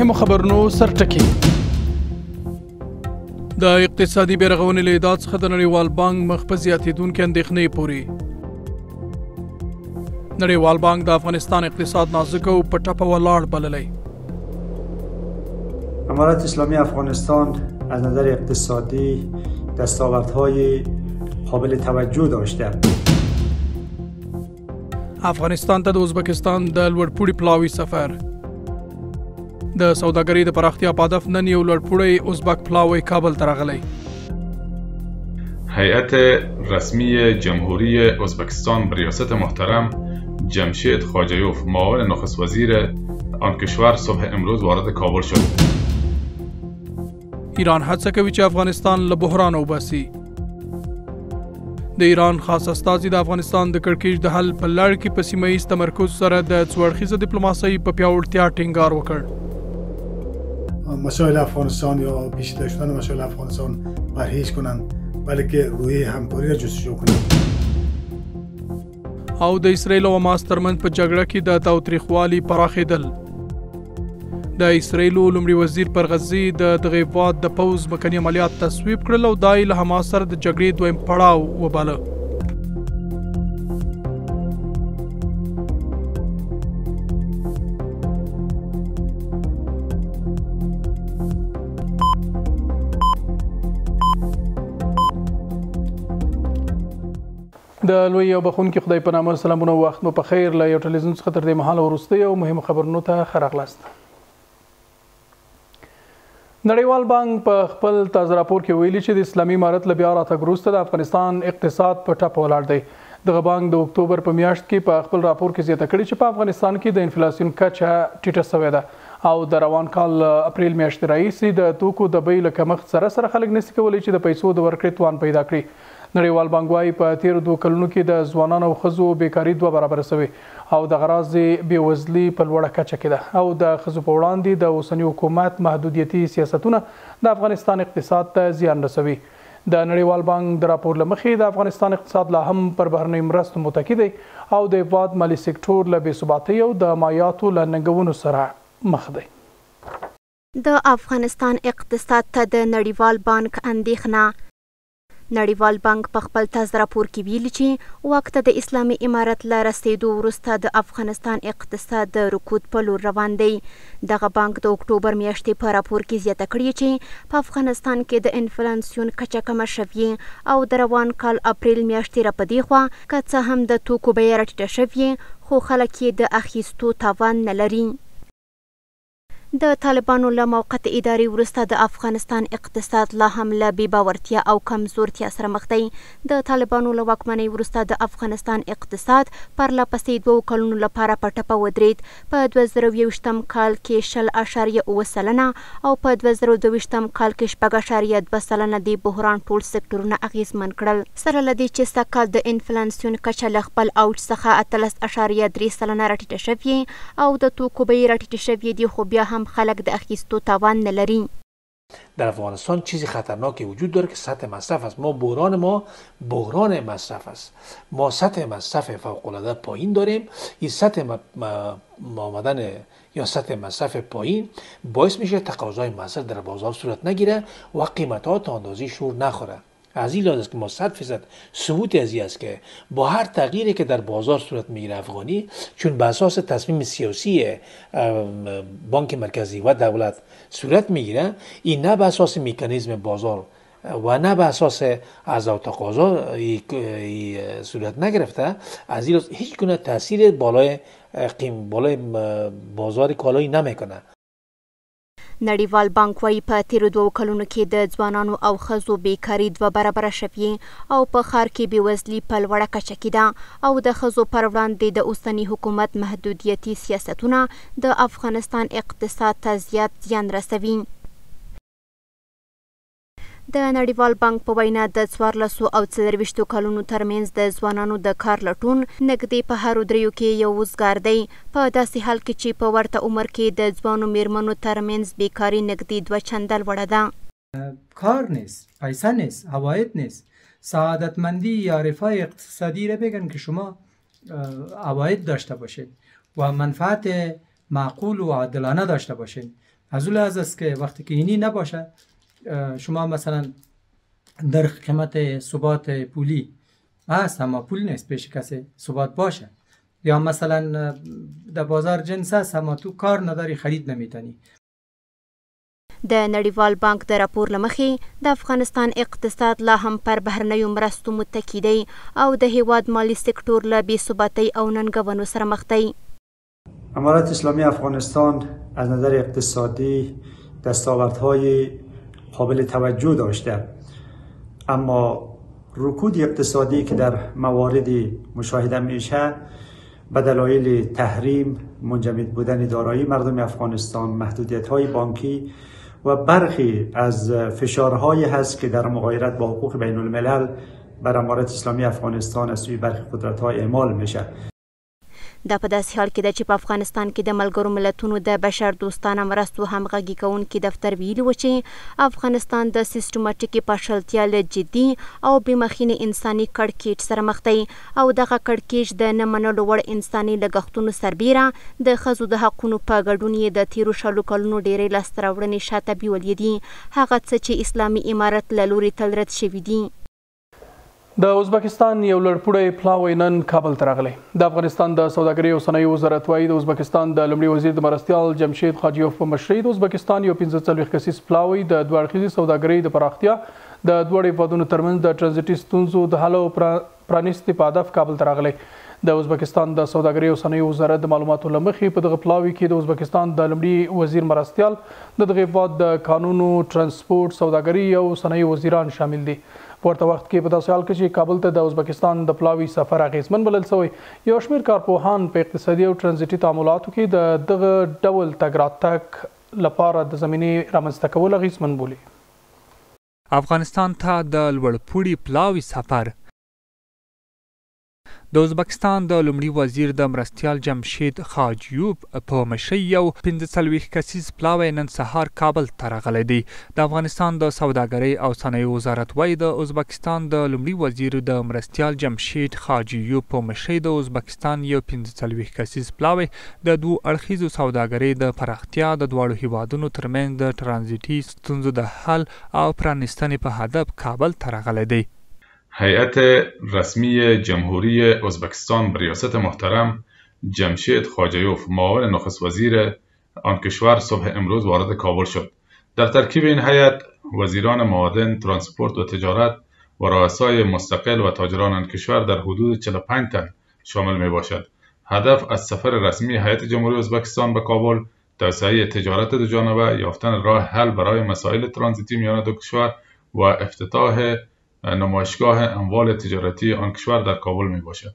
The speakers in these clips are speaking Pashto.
مهمو خبرونو سرټکی د اقتصادي بیرغونې له ادعا څخه د نړیوال بانک مخ په زیاتېدونکې اندېښنې پورې نړیوال بانک د افغانستان اقتصاد نازک او په ټپه ولاړ بللی. امارت اسلامی افغانستان از نظر اقتصادی دستاوردهای قابل توجه داشته. افغانستان ته د ازبکستان د لوړپوړي پلاوي سفر. د سوداګرۍ د پراختیا په هدف نن یو لوړپوړی ازبک پلاوی کابل ته راغلی. هیئت رسمی جمهوری ازبکستان به ریاست محترم جمشید خواجیوف معاون نخست وزیر آن کشور صبح امروز وارد کابل شد. ایران هڅه کوي چې افغانستان له بحران وباسي. د ایران خاص استازي د افغانستان د کړکېچ د حل په لړ کې په سیمه ییز تمرکز سره د څو اړخیزه ډیپلوماسۍ په پیاوړتیا ټینګار وکړ. مسائل افغانستان یا پیچیده شدن مسائل افغانستان پرهیز کنند بلکه روی همکاری را جستجو کنند. او د اسرائیل او حماس ترمنځ په جګړه کې د تاوتریخوالي پراخېدل. د اسرائیل لومړي وزیر پر غزې د دغه هېواد د پوځ مکني عملیات تصویب کړل او دا یې له حماس سره د جګړې دویم پړاو وباله. د لوی او بخونکي خدای په نامه سلامونه وخت مو په خیر. له یو ټلویزیون څخه تر دې مهاله وروستۍ او مهمو خبرونو ته ښه راغلاست. نړیوال بانک په خپل تازه راپور کې ویلي چې د اسلامي امارت له بیا راتګ وروسته د افغانستان اقتصاد په ټپه ولاړ دی. دغه بانک د اکتوبر په میاشت کې په خپل راپور کې زیاته کړې چې په افغانستان کې د انفلاسیون کچه ټیټه شوې ده او د روان کال اپریل میاشتې راهیسې د توکو د بیې له کمښت سره خلک نشي کولی چې د پیسو د ورکړې توان پیدا کړي. نړیوال بانک وايي په تیرو 2 کلونو کې د ځوانانو او ښځو بیکاري 2 برابره شوې او د غراض بېوزلي په لوړه کچه کې ده او د ښځو په وړاندې د اوسني حکومت محدودیتي سیاستونه د افغانستان اقتصاد ته زیان رسوي. د نړیوال بانک د راپور له مخې د افغانستان اقتصاد لا هم پر بهرنیو مرستو متکی دی او د هېواد مالي سکتور له بېثباتۍ او د مایعاتو له ننګونو سره مخ دی. د افغانستان اقتصاد ته د نړیوال بانک اندېښنه. نړیوال بانک په خپل تازه راپور کې ویلي چې واک ته د اسلامي امارت له رسېدو وروسته د افغانستان اقتصاد د رکود په لور روان دی. دغه بانک د اکتوبر میاشتې په راپور کې زیاته کړې چې په افغانستان کې د انفلاسیون کچه کمه شوې او د روان کال اپریل میاشتې را په دې خوا که څه هم د توکو بیه راټیټه شوې خو خلک یې د اخیستو توان نه لري. د طالبانو له موقت ادارې وروسته د افغانستان اقتصاد لا هم له بې باورتیا او کمزورتیا سره مخ دی. د طالبانو له واکمنۍ وروسته د افغانستان اقتصاد پرله پسې 2 کلونو لپاره په ټپه ودرېد. په 2021 کال کې 0.7% او په 2022 کال کې 4.2% د بحران ټول سکتورونه اغیزمن کړل. سره له دې چې سږکال د انفلاسیون کچه له خپل اوج څخه 13.3% راټیټه شوې او د توکو بیې راټیټې شوې دي خو بیا هم خلک د اخیستو توان نلري. در افغانستان چیزی خطرناکی وجود داره که سطح مصرف است. ما بحران مصرف است. ما سطح مصرف فوق العاده پایین داریم. این سطح آمدن یا سطح مصرف پایین باعث میشه تقاضای مصرف در بازار صورت نگیره و قیمتات اندازی شور نخوره. از این لحاظ است که ما 100% ثبوت از این است که با هر تغییری که در بازار صورت میگیره افغانی چون به اساس تصمیم سیاسی بانک مرکزی و دولت صورت میگیره این نه به اساس مکانیزم بازار و نه به اساس عرضه و تقاضا صورت نگرفته. از این لحاظ هیچ گونه تاثیر بالای بازار کالایی نمیکنه. نړیوال بانک وايي په تیرو 2 کلونو کې د ځوانانو او ښځو بیکاري 2 برابره شوې او په ښار کې بېوزلي په لوړه کچه کې ده او د ښځو پر وړاندې د اوسني حکومت محدودیتي سیاستونه د افغانستان اقتصاد ته زیات زیان رسوي. د نړیوال بانک په وینا د 14 او 24 کلونو ترمنځ د ځوانانو د کار لټون نږدې په هرو دریو کې یو وزګار دی په داسې حال کې چې په ورته عمر کې د ځوانو میرمنو ترمنځ بیکاري نږدې 2 چنده لوړه ده. کار نیست، پیسه نیست، عواید نیست. سعادتمندی یا رفاه اقتصادی را بگن که شما عواید داشته باشید و منفعت معقول و عادلانه داشته باشین. از اون لحاظ است که وقتی که اینی نباشه، شما مثلا در قیمت ثبات پولی هست اما پول نیست پیش کسی ثبات باشه، یا مثلا در بازار جنس هست اما تو کار نداری خرید نمیتنی. د نړیوال بانک د راپور له مخې د افغانستان اقتصاد لا هم پر بهرنیو مرستو متکی دی او د هیواد مالی سکتور له بی‌ثباتۍ او ننګونو سره مخ دی. امارت اسلامی افغانستان از نظر اقتصادی دستاوردهای قابل توجه داشته، اما رکود اقتصادی که در مواردی مشاهده میشه به دلایل تحریم، منجمد بودن دارایی مردم افغانستان، محدودیت‌های بانکی و برخی از فشارهایی هست که در مغایرت با حقوق بین الملل بر امارت اسلامی افغانستان از سوی برخی قدرت‌ها اعمال میشه. دا په داسې حال کې ده چې په افغانستان کې د ملګرو ملتونو د بشر دوستانه مرستو همغږي کوونکي دفتر ویلي و چې افغانستان د سیستماتیکې پاشلتیا له جدي او بېمخینې انساني کړکېچ سره مخ دی او دغه کړکېچ د نه منلو وړ انساني لګښتونو سربیره د ښځو د حقونو په ګډون یې د تیرو شلو کلونو ډېرې لاسته راوړنې شاته بیولې دي، هغه څه چې اسلامي امارت له لوري تل رد شوي دي. د ازبکستان یو لړپوړی پلاوی نن کابل ته راغلی. د افغانستان د سوداګرۍ او صنایعو وزارت وایي د ازبکستان د لومړي وزیر د مرستیال جمشید خاجیوف په مشرۍ د ازبکستان یو 45 کسیز پلاوی د دوه اړخیزې سوداګرۍ د پراختیا د دواړو هیوادونو ترمنځ د ټرانزیټي ستونزو د حل او پرانیستي په هدف کابل ته راغلی. د ازبکستان د سوداګرۍ او صنایعو وزارت د معلوماتو له مخې په دغه پلاوي کې د ازبکستان د لومړي وزیر مرستیال د دغه هیواد د قانونو، ترانسپورټ، سوداګرۍ او صنایعو وزیران شامل دي. په ورته وخت کې په داسې حال کې چې کابل ته د ازبکستان د پلاوي سفر اغیزمن بلل شوی، یو شمېر کارپوهان په اقتصادي او ترانزیټي تعاملاتو کې د دغه ډول تګ راتګ لپاره د زمینې رامنځته کول اغیزمن بولي. افغانستان ته د لوړپوړي پلاوي سفر د ازبکستان د لومړي وزیر د مرستیال جمشید خاجیوب په مشرۍ یو 45 کسیز پلاوی نن سهار کابل ته راغلی دی. د افغانستان د سوداګرۍ او صنایعو وزارت وایي د ازبکستان د لومړي وزیر د مرستیال جمشید خاجیوب په مشرۍ د ازبکستان یو 45 کسیز پلاوی د دوه اړخیزو سوداګرۍ د پراختیا د دواړو هیوادونو ترمنځ د ترانزیټي ستونزو د حل او پرانیستنې په هدف کابل ته راغلی دی. هیئت رسمی جمهوری ازبکستان به ریاست محترم جمشید خاجیوف معاون نخست وزیر آن کشور صبح امروز وارد کابل شد. در ترکیب این هیئت وزیران معادن، ترانسپورت و تجارت و رؤسای مستقل و تاجران آن کشور در حدود 45 تن شامل می باشد. هدف از سفر رسمی هیئت جمهوری ازبکستان به کابل توسعه تجارت دو جانبه، یافتن راه حل برای مسائل ترانزیتی میان دو کشور و افتتاح نمایشگاه اموال تجارتی آن کشور در کابل می باشد.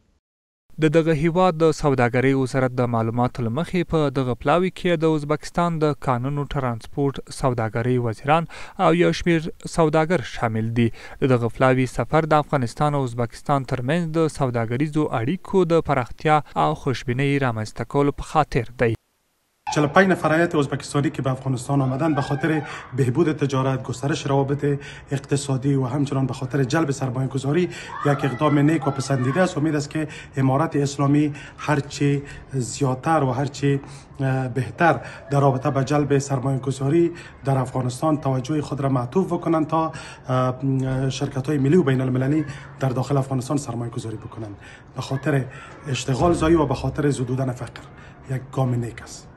د دغه هیواد د سوداګرۍ وزارت د معلوماتو له مخې په دغه پلاوي کې د ازبکستان د قانونو، ترانسپورت، سوداګرۍ وزیران او یو شمېر سوداګر شامل دي. د دغه پلاوي سفر د افغانستان او ازبکستان ترمنځ د سوداګریزو اړیکو د پراختیا او خوشبینۍ رامنځته کولو په خاطر دی. 45 نفر هیئت ازبکستانی که به افغانستان آمدن به خاطر بهبود تجارت، گسترش روابط اقتصادی و همچنان به خاطر جلب سرمایه گذاری یک اقدام نیک و پسندیده است. امید است که امارت اسلامی هرچی زیادتر و هرچی بهتر در رابطه با جلب سرمایه گذاری در افغانستان توجه خود را معطوف بکنند تا شرکت های ملی و بین المللی در داخل افغانستان سرمایه گذاری بکنند. به خاطر اشتغال زایی و به خاطر زدودن فقر یک گام نیک است.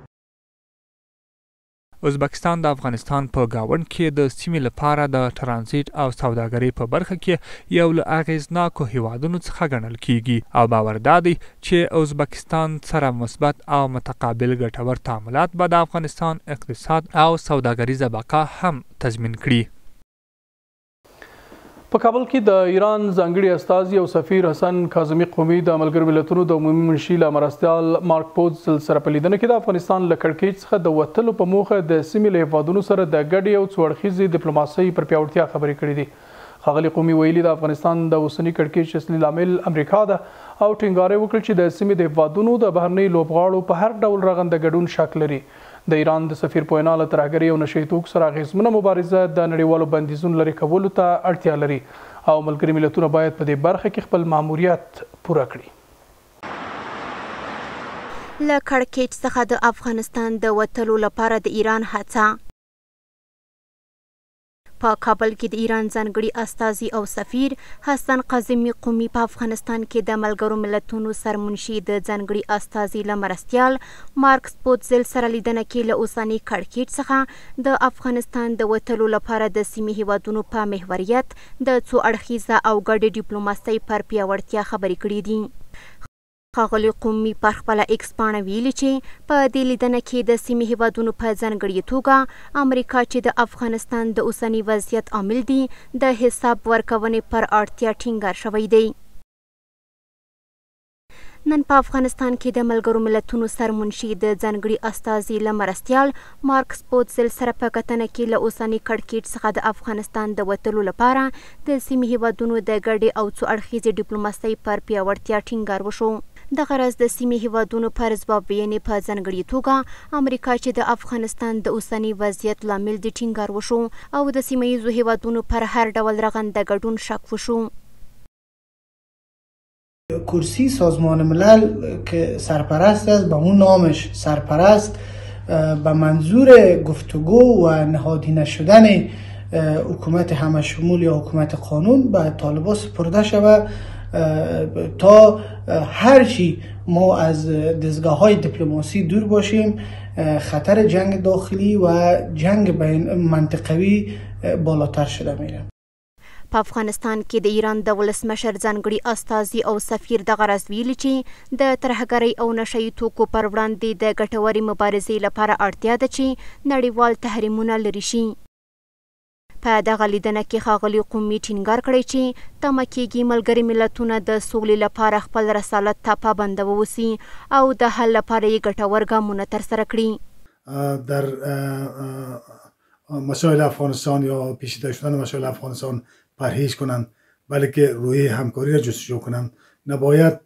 ازبکستان د افغانستان په گاونډ کې د سیمې لپاره د ترانزیت او سوداګرۍ په برخه کې یو له اغیزناکو هیوادونو څخه ګڼل کیږي او باور دی چې ازبکستان سره مثبت او متقابل ګټور تعاملات به د افغانستان اقتصاد او سوداګریزه بقا هم تضمین کړي. په کابل کې د ایران ځانګړي استازي او سفیر حسن کاظمي قومي د ملګرو ملتونو د عمومي منشي له مرستیال مارک پوزل سره په لیدنه کې د افغانستان له کړکېچ څخه د وتلو په موخه د سیمې له هیوادونو سره د ګډې او څو اړخیزې ډیپلوماسۍ پر پیاوړتیا خبرې کړې دي. ښاغلي قومي ویلي د افغانستان د اوسني کړکېچ اصلي لامل امریکا ده او ټینګار وکړ چې د سیمې د هیوادونو د بهرنۍ لوبغاړو په هر ډول رغنده ګډون شک لري. د ایران د سفیر په وینا له ترهګرۍ او نشه یي توکو سره اغېزمنه مبارزه د نړیوالو بندیزونو لرې کولو ته اړتیا لري او ملګري ملتونه باید په دې برخه کې خپل ماموریت پوره کړي. له کړکېچ څخه د افغانستان د وتلو لپاره د ایران هڅه. په کابل کې د ایران ځانګړي استازي او سفیر حسن قاظمي قومي په افغانستان کې د ملګرو ملتونو سرمنشي د ځانګړي استازي له مرستیال مارکس پوتزل سره لیدنه کې له اوسني کړکېچ څخه د افغانستان د وتلو لپاره د سیمې هیوادونو په محوریت د څو اړخیزه او ګډې ډیپلوماسۍ پر پیاوړتیا خبرې کړې دي. ښاغلي قومي پر خپله ایکس پاڼه ویلي چې په دې لیدنه کې د سیمې هیوادونو په ځانګړې توګه امریکا چې د افغانستان د اوسني وضعیت عامل دي د حساب ورکونې پر اړتیا ټینګار شوی دی. نن په افغانستان کې د ملګرو ملتونو سرمنشي د ځانګړي استازي له مرستیال مارکس پوتزل سره په کتنه کې له اوسني کړکېچ څخه د افغانستان د وتلو لپاره د سیمې هیوادونو د ګډې او څو اړخیزې ډیپلوماسۍ پر پیاوړتیا ټینګار وشو. دغه راز د سیمې هیوادونو پر ځوابوینې په ځانګړې توګه امریکا چې د افغانستان د اوسني وضعیت لامل د ټینګار وشو او د سیمه ییزو هیوادونو پر هر ډول رغنده ګډون شک وشو. کرسی سازمان ملل که سرپرست است به اون نامش سرپرست به منظور گفتگو و نهادی نشدن حکومت همه شمول یا حکومت قانون به طالبان سپرده شود تا هرچی ما از دستگاه های دیپلماسی دور باشیم خطر جنگ داخلی و جنگ بین منطقوی بالاتر شده میره. په افغانستان کې د ایران د ولسمشر ځانګړي استازي او سفیر دغه راز ویلي چې د ترهګرۍ او نشه یي توکو پر وړاندې د ګټورې مبارزې لپاره اړتیا ده چې نړیوال تحریمونه لرې شي. په دغه لیدنه کې ښاغلي قومي ټینګار کړی چې تمه کېږي ملګري ملتونه د سولې لپاره خپل رسالت ته پابنده واوسي او د حل لپاره یې ګټور ګامونه ترسره کړي. در مسائل افغانستان یا پیچیده شدن مسائل افغانستان پرهیز کنند بلکه روی همکاری را جستجو کنند. نباید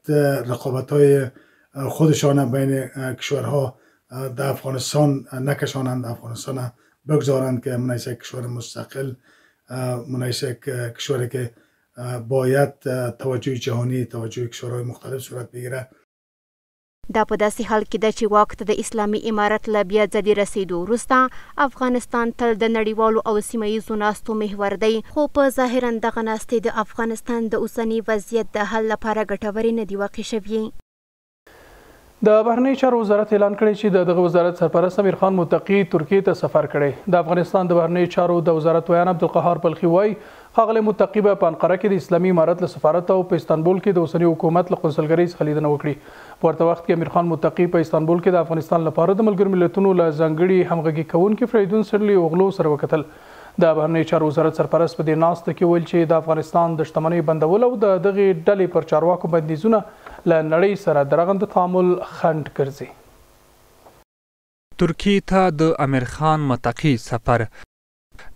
رقابت‌های خودشان بین کشورها در افغانستان نکشانند، افغانستان بگذارند که منایسه کشور مستقل، منایسه کشوری که باید توجه جهانی، توجه کشورهای مختلف صورت بگیره. دا په داسې حال کې ده چې واک ته د اسلامي امارت له بیا ځلې رسېدو وروسته افغانستان تل د نړیوالو او سیمه ییزو ناستو محور دی، خو په ظاهرا دغه ناستې د افغانستان د اوسني وضعیت د حل لپاره ګټورې نه دي واقع شوي. د بهرنیو چارو وزارت اعلان کړی چې دغه وزارت سرپرست امیر خان متقي ترکیې ته سفر کړی. د افغانستان د بهرنیو چارو د وزارت ویان عبدالقهار بلخي وایي ښاغلی متقي به په انقره کې د اسلامي امارت له سفارت او په استانبول کې د اوسني حکومت له قونسلګرۍ څخه لیدنه وکړي. په ورته وخت کې امیر خان متقي په استانبول کې د افغانستان لپاره د ملګرو ملتونو له ځانګړي همغږي کوونکي فریدون سرلي اوغلو سره وکتل. د بهرنیو چارو وزارت سرپرست په دې ناسته کې ویل چې د افغانستان د شتمنۍ بندول او د دغې ډلې پر چارواکو بندیزونه له نړۍ سره د رغنده تعامل خنډ ګرځي. ترکیې ته د امیر خان متقي سفر.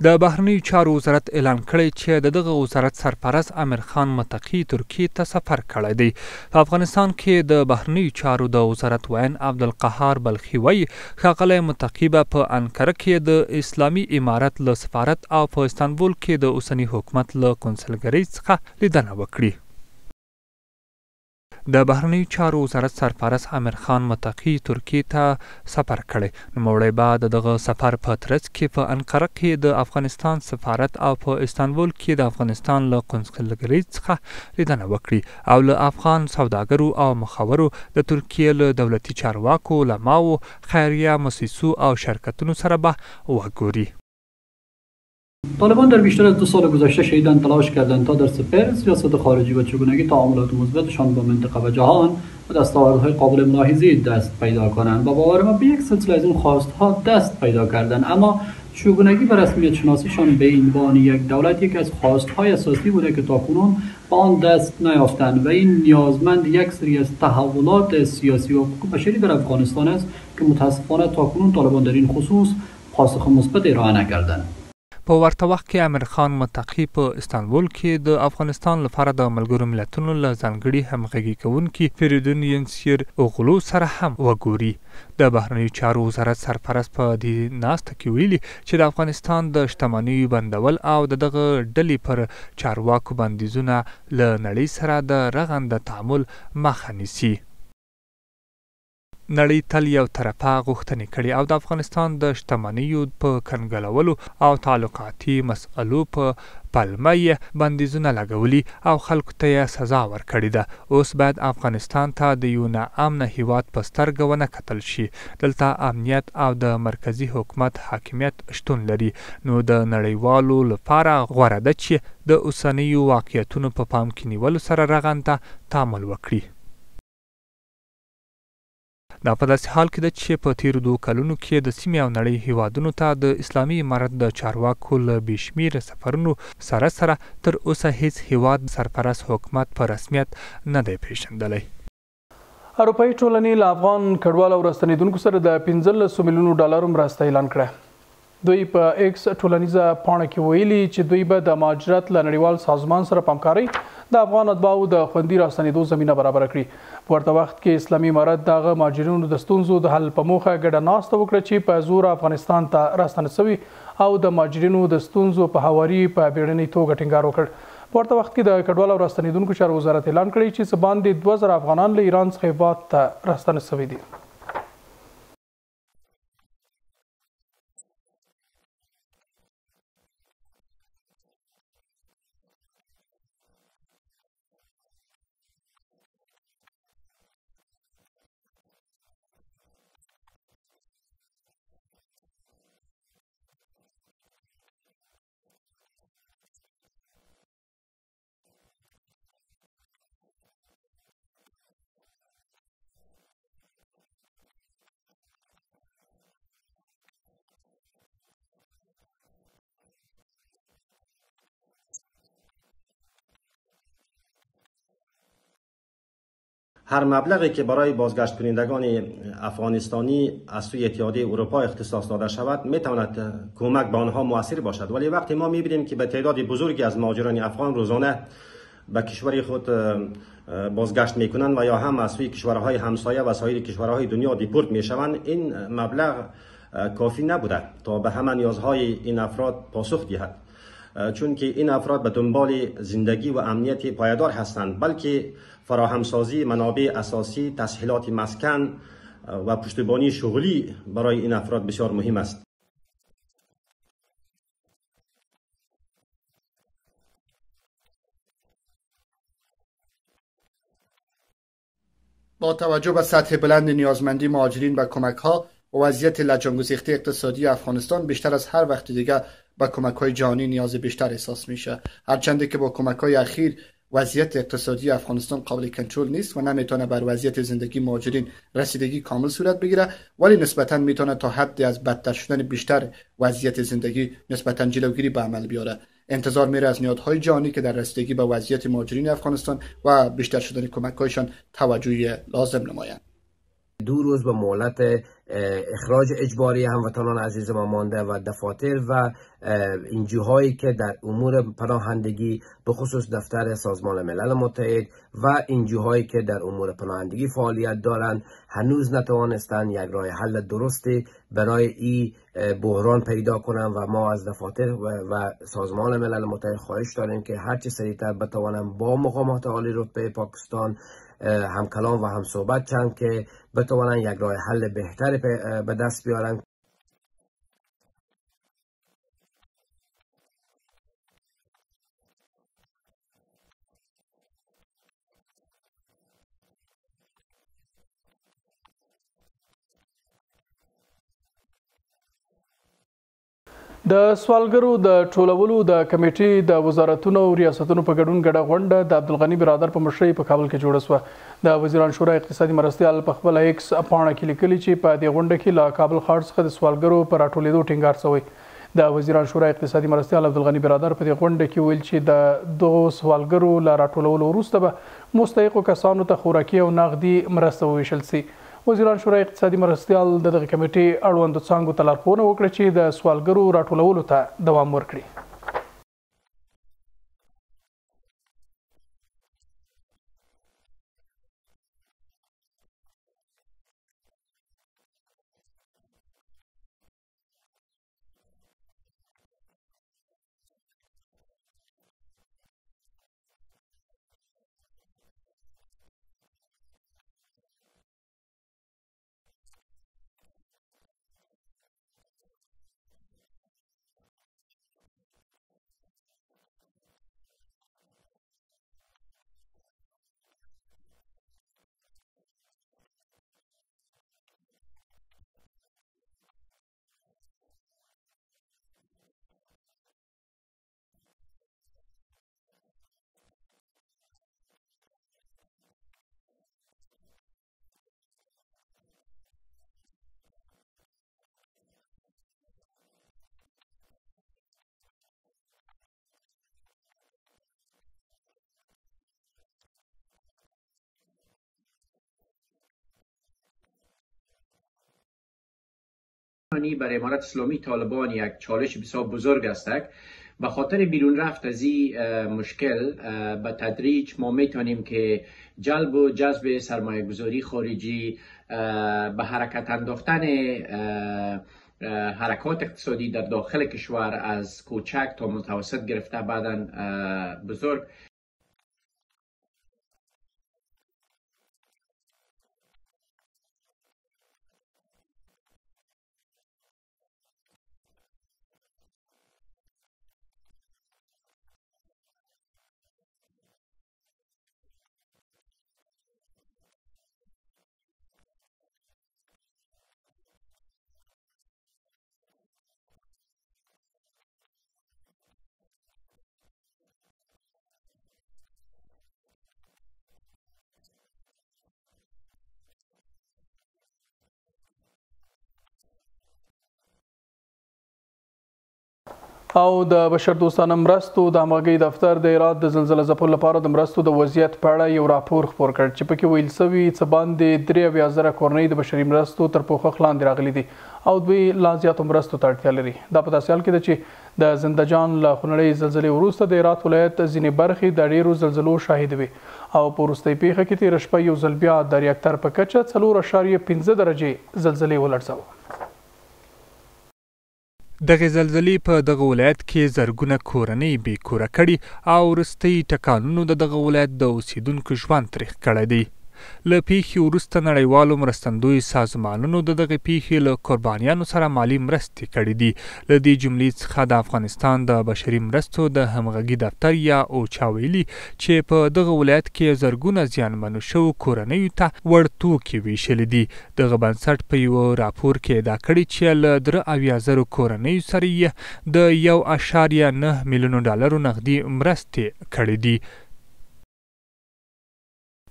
د بهرنیو چارو وزارت اعلان کړی چې دغه وزارت سرپرست امیر خان متقي ترکیې ته سفر کړی دی. په افغانستان کې د بهرنیو چارو د وزارت ویان عبدالقهار بلخي وایي ښاغلی متقي به په انقره کې د اسلامي امارت له سفارت او په استانبول کې د اوسني حکومت له قونسلګرۍ څخه لیدنه وکړي. د بهرنیو چارو وزارت سرپرست امیر خان متقي ترکیې ته سفر کړی. نوموړی به د دغه سفر په ترڅ کې په انقره کې د افغانستان سفارت او په استانبول کې د افغانستان له قونسلګرۍ څخه لیدنه وکړي او له افغان سوداګرو او مخورو د ترکیې له دولتي چارواکو، علماو، خیریه مؤسسو او شرکتونو سره به وګوري. طالبان در بیشتر از 2 سال گذشته شدیداً تلاش کردند تا در سپهر سیاست خارجی و چگونگی تعاملات مثبتشان با منطقه و جهان و دستاوردهای قابل ملاحظه‌ای دست پیدا کنند. با باور ما به یک سلسله از این خواستها دست پیدا کردند، اما چگونگی و رسمیت شناسیشان به عنوان یک دولت یکی از خواستهای اساسی بوده که تاکنون به آن دست نیافتند و این نیازمند یک سری از تحولات سیاسی و حقوق بشری در افغانستان است که متاسفانه تاکنون طالبان در این خصوص پاسخ مثبت ارائه نکردند. په ورته وخت کې امیر خان متقي په استانبول کې د افغانستان لپاره د ملګرو ملتونو له ځانګړي همغږي کوونکي فریدون سرلي اوغلو سره هم وګوري. د بهرنیو چارو وزارت سرپرست په دې ناسته کې ویلي چې د افغانستان د شتمنیو بندول او دغه ډلې پر چارواکو بندیزونه له نړۍ سره د رغنده تعامل مخه نیسي. نړۍ تل یو طرفه غوښتنې کړي او د افغانستان د شتمنیو په کنګلولو او تعلقاتي مسألو په پلمه یې بندیزونه لګولي او خلکو ته یې سزا ورکړې ده. اوس باید افغانستان ته د یو ناامنه هیواد په سترګه ونه کتل شي. دلته امنیت او د مرکزي حکومت حاکمیت شتون لري، نو د نړیوالو لپاره غوره ده چې د اوسنیو واقعیتونو په پام کې نیولو سره رغنده تعامل وکړي. دا په داسې حال کې ده چې په تیرو 2 کلونو کې د سیمې او نړۍ هیوادونو ته د اسلامي امارت د چارواکو له بې شمېره سفرونو سره تر اوسه هیڅ هیواد سرپرست حکومت په رسمیت نه دی پیژندلی. اروپایي ټولنې له افغان کډوالو او راستنېدونکو سره د 15 میلیونو ډالرو مرسته اعلان کړه. دوی په ایکس ټولنیزه پاڼه کې ویلي چې دوی به د مهاجرت له نړیوال سازمان سره په د افغان اتباعو د خوندي راستنېدو زمینه برابره کړي. په ورته وخت کې اسلامي امارت دغه مهاجرینو د ستونزو د حل په موخه ګډه ناسته وکړه چې په زور افغانستان ته راستنه شوي او د مهاجرینو د ستونزو په هواري په بیړنۍ توګه ټینګار وکړ. په ورته وخت کې د کډوالو او راستنېدونکو چارو وزارت اعلان کړی چې څه باندې 2000 افغانان له ایران څخه هیواد ته راستنه شوي دي. هر مبلغی که برای بازگشت کنندگان افغانستانی از سوی اتحادیه اروپا اختصاص داده شود میتواند کمک به آنها موثر باشد، ولی وقتی ما میبینیم که به تعداد بزرگی از مهاجران افغان روزانه به کشور خود بازگشت میکنند و یا هم از سوی کشورهای همسایه و سایر کشورهای دنیا دیپورت میشوند، این مبلغ کافی نبوده تا به همه نیازهای این افراد پاسخ دهد، چون که این افراد به دنبال زندگی و امنیت پایدار هستند، بلکه فراهمسازی منابع اساسی، تسهیلات مسکن و پشتیبانی شغلی برای این افراد بسیار مهم است. با توجه به سطح بلند نیازمندی مهاجرین و کمک‌ها و وضعیت لجن‌گسیخته اقتصادی افغانستان، بیشتر از هر وقت دیگر با کمک‌های جهانی نیاز بیشتر احساس میشه، هرچند که با کمک‌های اخیر وضعیت اقتصادی افغانستان قابل کنترل نیست و نمیتونه بر وضعیت زندگی مهاجرین رسیدگی کامل صورت بگیره، ولی نسبتاً میتونه تا حدی از بدتر شدن بیشتر وضعیت زندگی نسبتاً جلوگیری به عمل بیاره. انتظار میره از نهادهای جهانی که در رسیدگی به وضعیت مهاجرین افغانستان و بیشتر شدن کمک‌هایشان توجه لازم نمایند. 2 روز به مهلت اخراج اجباری هموطنان عزیز ما مانده و دفاتر و انجوهایی که در امور پناهندگی به خصوص دفتر سازمان ملل متحد و انجوهایی که در امور پناهندگی فعالیت دارند هنوز نتوانستند یک راه حل درستی برای این بحران پیدا کنند و ما از دفاتر و سازمان ملل متحد خواهش داریم که هرچه سریعتر بتوانند با مقامات عالی رتبه پاکستان هم کلام و هم صحبت چند که بتوانند یک راه حل بهتر به دست بیارن. د سوالګرو د ټولولو د کمیټې د وزارتونو او ریاستونو په ګډون ګډه غونډه د عبدالغني برادر په مشرۍ په کابل کې جوړه شوه. د وزیران شورا اقتصادي مرستیال په خپل ایکس پاڼه کې لیکلي چې په دې غونډه کې له کابل ښار څخه د سوالګرو په راټولېدو ټینګار شوی. د وزیران شورا اقتصادي مرستیال عبدالغني برادر په دې غونډه کې ویل چې د دغو سوالګرو له راټولولو وروسته به مستحقو کسانو ته خوراکي او نغدي مرسته وویشل سي. وزیران شورا اقتصادي مرستیال د دغه کمیټې اړوندو څانګو ته لارښوونه وکړه چې د سوالګرو راټولولو ته دوام ورکړي. برای امارت اسلامی طالبان یک چالش بسیار بزرگ است. به خاطر بیرون رفت از این مشکل به تدریج ما میتونیم که جلب و جذب سرمایه گذاری خارجی به حرکت انداختن حرکات اقتصادی در داخل کشور از کوچک تا متوسط گرفته بعداً بزرگ او د بشردوستانه مرستو د همغږۍ دفتر د هرات د زلزله ځپلو لپاره د مرستو د وضعیت په اړه یو راپور خپور کړ چې پکې ویل شوي څه باندې 73,000 کورنۍ د بشري مرستو تر پوښښ لاندې راغلي دي او دوی لا زیاتو مرستو ته اړتیا لري. دا په داسې حال کې ده چې د زندهجان له خونړۍ زلزلې وروسته د هرات ولایت ځینې برخې د ډېرو زلزلو شاهد وي او په وروستۍ پیښه کې تېره شپه یو ځل بیا د ریاکټر په کچه 4.5 درجې زلزلې ولړزاوه. دغه زلزلې په دغه ولایت کې زرګونه کورنۍ بې کوره کړي او وروستي ټکانونو د دغه ولایت د اوسیدونکو ژوند تریخ کړی دی. له پیښې وروسته نړیوالو مرستندوی سازمانونو د دغه پیښې له قربانیانو سره مالي مرستې کړي دي. له دې جملې څخه د افغانستان د بشري مرستو د همغږي دفتر یا اوچا ویلي چې په دغه ولایت کې زرګونه زیانمنو شوو کورنیو ته وړ توکي ویشلي دي. دغه بنسټ په یو راپور کې ادعا کړې چې له 73,000 کورنیو سره یې د 1.9 میلیونو ډالرو نغدي مرستې کړي دي.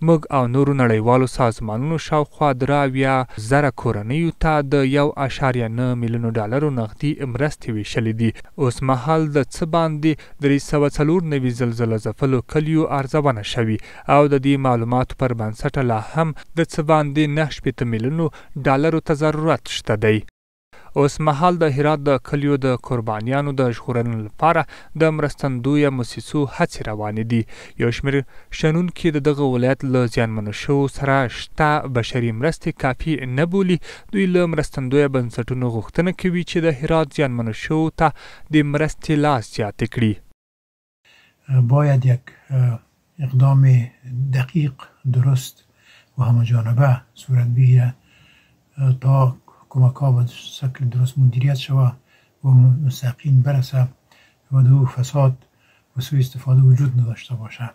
موږ او نورو نړیوالو سازمانونو شاوخوا 73,000 کورنیو ته د 1.9 میلیونو ډالرو نغدي مرستې ویشلې دي. اوس مهال د څه باندې 394 زلزله ځپلو کلیو ارزونه شوي او د دې معلوماتو پر بنسټ لا هم د څه باندې 9 میلیونو ډالرو ته ضرورت شته دی. اوس مهال د هرات د کلیو د قربانیانو د ژغورنې لپاره د مرستندویه موسسو هڅې روانې دي. یو شمېر شنونکي د دغه ولایت له زیانمنو شوو سره شته بشري مرستې کافي نه بولي. دوی له مرستندویه بنسټونو غوښتنه کوي چې د هرات زیانمنو شوو ته د مرستې لاس زیاتې کړي. باید یک اقدام دقیق درست و همه‌جانبه صورت بگیرد تا کمک ها به شکل درست مدیریت شود و مستقیم برسد و دو فساد و سوء استفاده وجود نداشته باشد.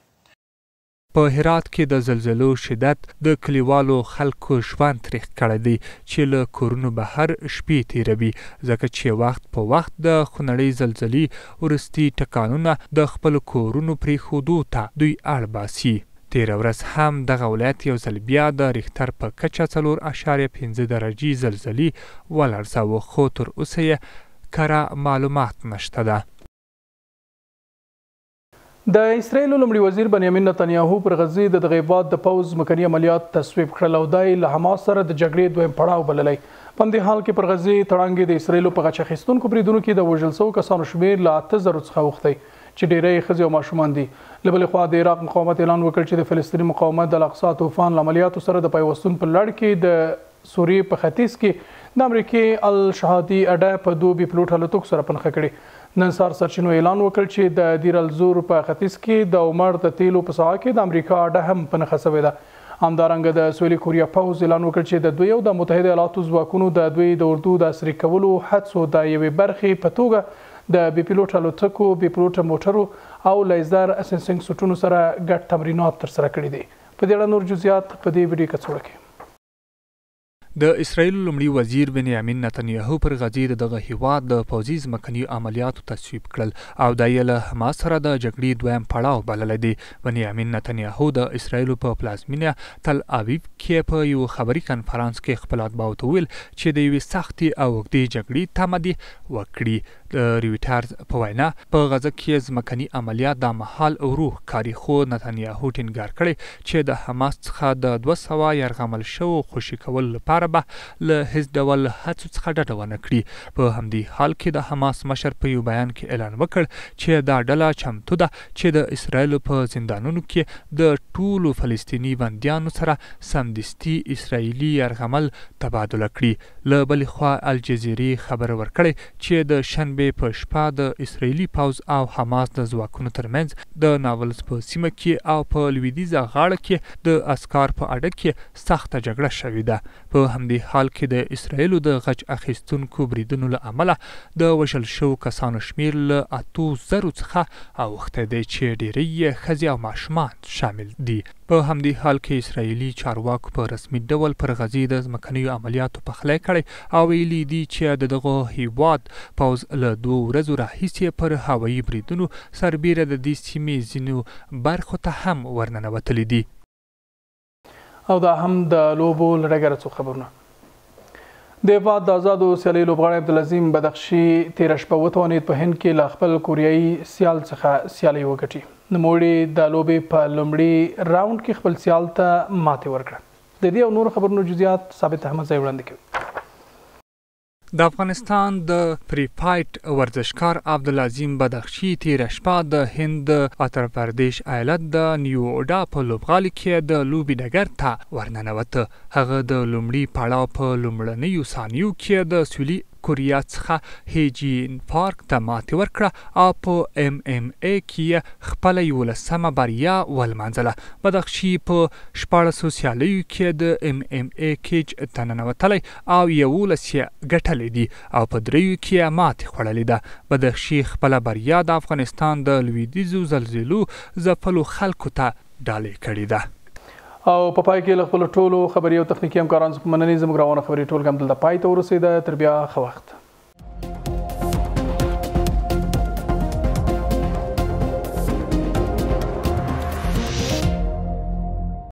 په هرات کې د زلزلو شدت د کلیوالو خلکو ژوند تریخ کړی دی چې له کورونو بهر شپې تیروي ځکه چې وخت په وخت د خونړۍ زلزلې وروستي ټکانونه د خپلو کورونو پرېښودو ته دوی اړ باسي. تیره ورځ هم دغه ولایت یو ځل بیا د ریختر په کچه 4.5 درجې زلزلې ولړزاوه خو تر اوسه یې کره معلومات نشته ده. د اسرایل لومړي وزیر بنیامین نتنیاهو پر غزې د دغه هیواد د پوځ مکني عملیات تصویب کړل او دا یې له حماس سره د جګړې دویم پړاو بللی. په همدې حال کې پر غزې تړانګې د اسرایلو په غچ اخیستونکو بریدونو کې د وژل شوو کسانو شمېر له 8,000 څخه اوښتی چې ډیری ښځې او ماشومان دي. له بلې خوا د عراق مقاومت اعلان وکړ چې د فلسطیني مقاومت د الاقصی طوفان له عملیاتو سره د پیوستون په لړ کې د سوریې په ختیځ کې د امریکې الشهادي اډه په 2 بي-پلوټ الوتکو سره پنخه کړې. نن سهار سرچینو اعلان وکړ چې د دیر الزور په ختیځ کې د عمر د تیلو په ساحه کې د امریکا اډه هم پنخه شوې ده. همدارنګه د سویلي کوریا پوځ اعلان وکړ چې د دوی او د متحده ایالاتو ځواکونو د دوی د اردو د عصري کولو هڅو د یوې برخې په توګه د بي-پلوټ الوتکو، بي-پلوټ موټرو او لیزر اسنسینګ سوټونو سره ګډ تمرینات ترسره کړي دي. په دې اړه نور جزئیات په دې ویډیو کې څرګند. د اسرایل لومړي وزیر بنیامین نتنیاهو پر غزې د دغه هیواد د پوځي ځمکني عملیاتو تصویب کړل او دا یې له حماس سره د جګړې دویم پړاو بللی دی. بنیامین نتنیاهو د اسرایلو په پلازمینه تل اویو کې په یو خبري کنفرانس کې خپل اطباعو ته وویل چې د یوې سختې او اوږدې جګړې تمه دې وکړي. د رویټرز په وینا په غزه کې ځمکني عملیات دا مهال ورو ښکاري، خو نتنیاهو ټینګار کړی چې د حماس څخه د 200 یرغمل شوو خوشي کولو لپاره به له هیڅ ډول هڅو څخه ډډه ونه کړي. په همدې حال کې د حماس مشر په یو بیان کې اعلان وکړ چې دا ډله چمتو ده چې د اسرایلو په زندانونو کې د ټولو فلسطیني بندیانو سره سمدستي اسرایلي یرغمل تبادله کړي. له بلې خوا الجزیرې خبر ورکړی چې د شنبې په شپه د اسرایلي پوځ او حماس د ځواکونو ترمنځ د ناولز په سیمه کې او په لویدیځه غاړه کې د اسکار په اډه کې سخته جګړه شوې ده. په همدې حال کې د اسرایلو د غچ اخیستونکو بریدونو له امله د وژل شوو کسانو شمیر له 8,000 څخه اوښتی دی چې ډیری یې ښځې او ماشومان شامل دي. په همدې حال کې اسرایلي چارواکو په رسمي ډول پر غزې د ځمکنیو عملیاتو پخلی کړی او ویلي دي چې د دغه هیواد پوځ له 2 ورځو راهیسې پر هوایي بریدونو سربیره د دې سیمې ځینو برخو ته هم ورننوتلي دي. او دا هم د لوبو له ډګره څو خبرونه. د هیواد د آزادو سیالۍ لوبغاړی عبدالعظیم بدخشي تېره شپه وتوانېد په هند کې له خپل کوریایي سیال څخه سیالۍ وګټي. نوموړي د لوبې په لومړي راوند کې خپل سیال ته ماتې ورکړه. د دې او نورو خبرونو جزئیات ثابت احمدزی وړاندې کوي. د افغانستان د پری فایټ ورزشکار عبدالعظیم بدخشي تېره شپه د هند اتر پردیش ایالت د نیوډا په لوبغالي کې د لوبې ډګر ته ورننوته. هغه د لومړي پړاو په لومړنیو ثانیو کې د سویلي کوریا څخه هیجین پارک ته ماتې ورکړه او په MMA کې خپله 11مه بریا ولمانځله. بدخشي په 14 سیالیو کې د MMA کیج ته ننوتلی او 11 یې ګټلی دي او په 3 کې ماتې خوړلې ده. بدخشي خپله بریا د افغانستان د لویدیځو زلزلو ځپلو خلکو ته ډالۍ کړې ده. او په پای کې له خپلو ټولو خبري او تخنیکي همکارانو څخه مننې. زموږ روانه خبري ټولګه همدلته پای ته ورسېده. تر بیا ښه وخت.